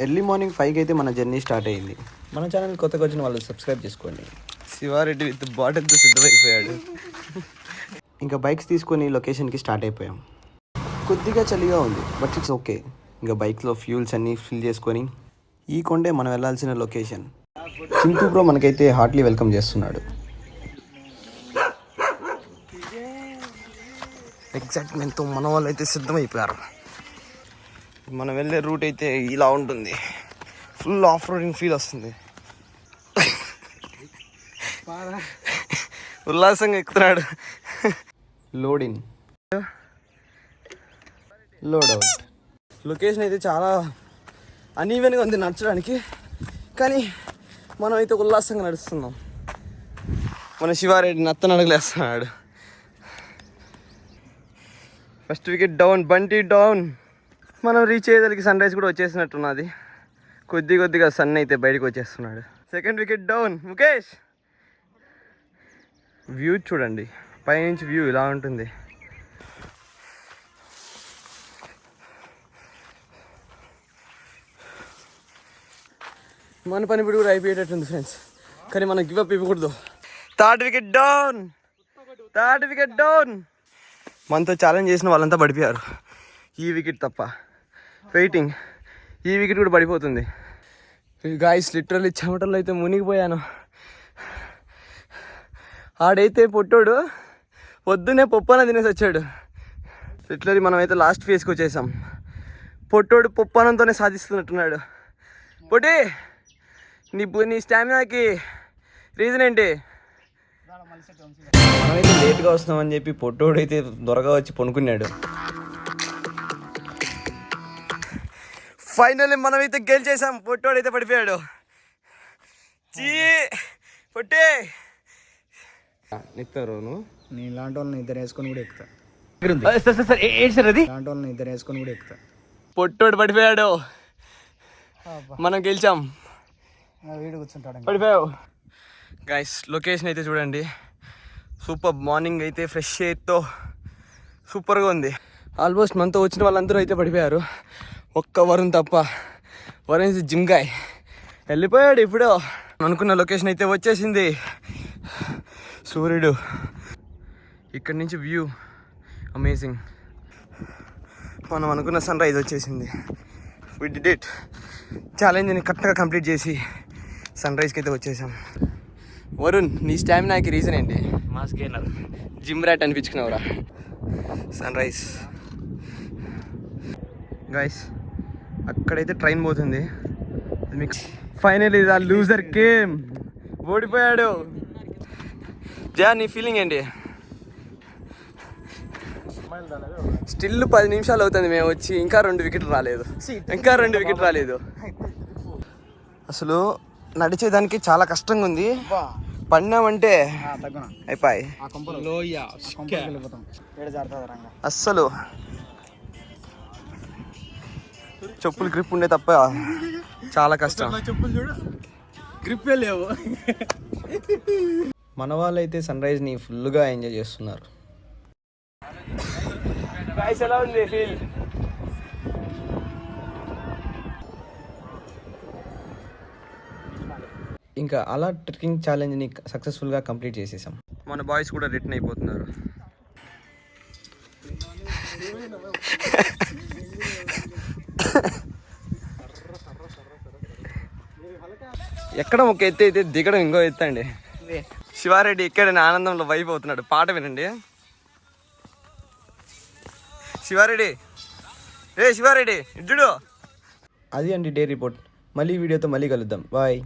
Early morning 5కి అయితే మన జర్నీ స్టార్ట్ అయ్యింది. మన ఛానల్ కొత్తగా వచ్చిన వాళ్ళు సబ్స్క్రైబ్ చేసుకోండి. శివారెడ్డి విత్ బాటిల్తో సిద్ధమైపోయాడు. ఇంకా బైక్స్ తీసుకొని లొకేషన్కి స్టార్ట్ అయిపోయాం. కొద్దిగా చలిగా ఉంది, బట్ ఇట్స్ ఓకే. ఇంకా బైక్లో ఫ్యూల్స్ అన్నీ ఫిల్ చేసుకొని ఈ కొండే మనం వెళ్ళాల్సిన లొకేషన్. చింటూ బ్రో మనకైతే హార్ట్లీ వెల్కమ్ చేస్తున్నాడు. ఎగ్జైట్మెంట్తో మన వాళ్ళు అయితే సిద్ధమైపోయారు. మనం వెళ్ళే రూట్ అయితే ఇలా ఉంటుంది. ఫుల్ ఆఫ్ రోడింగ్ ఫీల్ వస్తుంది. ఉల్లాసంగా ఎక్కుతున్నాడు. Load in, load out. Location అయితే చాలా అన్ఈవెన్గా ఉంది నడచడానికి, కానీ మనం అయితే ఉల్లాసంగా నడుస్తున్నాం. మన శివారెడ్డి నత్తనడగలేస్తున్నాడు. First wicket down, Bunty down. మనం రీచ్ అయ్యేదానికి సన్ రైజ్ కూడా వచ్చేసినట్టున్నది. కొద్దిగా సన్ అయితే బయటకు వచ్చేస్తున్నాడు. Second wicket down, Mukesh. View చూడండి, పైనుంచి వ్యూ ఇలా ఉంటుంది. మన పని ఇప్పుడు కూడా అయిపోయేటట్టుంది ఫ్రెండ్స్, కానీ మనం గివ్ అప్ ఇవ్వకూడదు. Third wicket down, third wicket down. మనతో ఛాలెంజ్ చేసిన వాళ్ళంతా పడిపోయారు, ఈ వికెట్ తప్ప. వెయిటింగ్, ఈ వికెట్ కూడా పడిపోతుంది. గాయస్ లిటరల్లీ చెమటల్లో అయితే మునిగిపోయాను. ఆడైతే పొట్టోడు పొద్దునే పప్పు తినేసి వచ్చాడు. లిటరల్లీ మనం అయితే లాస్ట్ ఫేజ్కి వచ్చేసాం. పొట్టోడు పప్పు అన్నంతోనే సాధిస్తున్నట్టున్నాడు. పొట్టి, నీ స్టామినాకి రీజన్ ఏంటి? మనమైతే లేట్గా వస్తున్నామని చెప్పి పొట్టోడు అయితే త్వరగా వచ్చి పనుకున్నాడు. ఫైనల్లీ మనమైతే గెలిచేసాం. పొట్టోడు అయితే పడిపోయాడు. పొట్టే ఎక్కుతారు నువ్వు? నేను ఇలాంటి వాళ్ళని ఇద్దరు వేసుకొని కూడా ఎక్కుతా. ఇలాంటి వాళ్ళని ఇద్దరు వేసుకొని కూడా ఎక్కుతా. పొట్టోడు పడిపోయాడు, మనం గెలిచాం. వీడు కూర్చుంటాడు, పడిపోయావు. గైస్ లొకేషన్ అయితే చూడండి, సూపర్. మార్నింగ్ అయితే ఫ్రెష్ ఎయిర్తో సూపర్గా ఉంది. ఆల్మోస్ట్ మనతో వచ్చిన వాళ్ళందరూ అయితే పడిపోయారు, ఒక్క వరుణ్ తప్ప. వరుణ్ ఇస్ జిమ్ గాయ్, వెళ్ళిపోయాడు ఇప్పుడు. అనుకున్న లొకేషన్ అయితే వచ్చేసింది. సూర్యుడు ఇక్కడి నుంచి వ్యూ అమేజింగ్. మనం అనుకున్న సన్ రైజ్ వచ్చేసింది. We did it. ఛాలెంజ్ని కరెక్ట్గా కంప్లీట్ చేసి సన్ రైజ్కి అయితే వచ్చేసాం. వరుణ్, నీ స్టామినాకి రీజన్ ఏంటి? మా స్కేలర్ జిమ్ ర్యాట్ అనిపించుకున్నావురా. సన్ రైజ్ గైస్, అక్కడైతే ట్రైన్ పోతుంది. మీకు ఫైనల్ ఇది ఆ లూజర్ గేమ్, ఓడిపోయాడు. జా, నీ ఫీలింగ్ ఏంటి? స్టిల్ 10 నిమిషాలు అవుతుంది మేము వచ్చి, ఇంకా 2 వికెట్లు రాలేదు. అసలు నడిచేదానికి చాలా కష్టంగా ఉంది. పడినామంటే అయిపోయి. అస్సలు చెప్పులు గ్రిప్ ఉండే తప్ప చాలా కష్టం. గ్రిప్పే లేవు. మన వాళ్ళైతే సన్ రైజ్ని ఫుల్గా ఎంజాయ్ చేస్తున్నారు. ఎలా ఉంది ఫీల్? ఇంకా అలా ట్రెక్కింగ్ ఛాలెంజ్ని సక్సెస్ఫుల్గా కంప్లీట్ చేసేసాం. మన బాయ్స్ కూడా రిటర్న్ అయిపోతున్నారు. ఎక్కడం ఒక ఎత్తు అయితే దిగడం ఇంకో ఎత్తు అండి. శివారెడ్డి ఇక్కడ ఆనందంలో వైపు అవుతున్నాడు. పాట వినండి. శివారెడ్డి, శివారెడ్డి ఇడ్డు. అది అండి డే రిపోర్ట్. మళ్ళీ వీడియోతో మళ్ళీ కలుద్దాం. బాయ్.